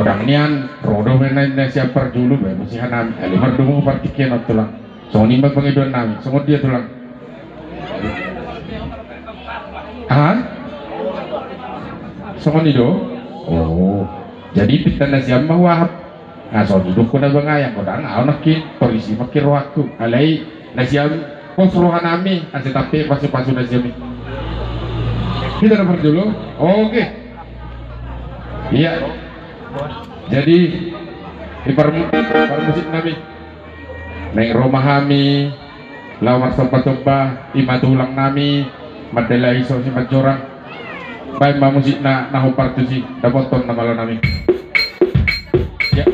Kodang nian rodo menaik siapa dulu musihan nami alimar dungu partikian tulang soni mbak pengidon nami songod dia tulang songod itu oh jadi kita nasiam mah wahab nah so hidup ko na bangayang kodang nakin polisi makir waktu alai nasiam konstruhan nami asli tapi pasu-pasu nasiam kita nomor dulu oke iya jadi di musik nami neng rumah kami lawar sopa-sopa imatulang nami madala iso si majorang baik musik na nahupartu si dapoton na malo nami ya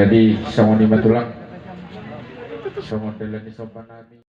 Jadi songon di matulang songon dalan di sopan nami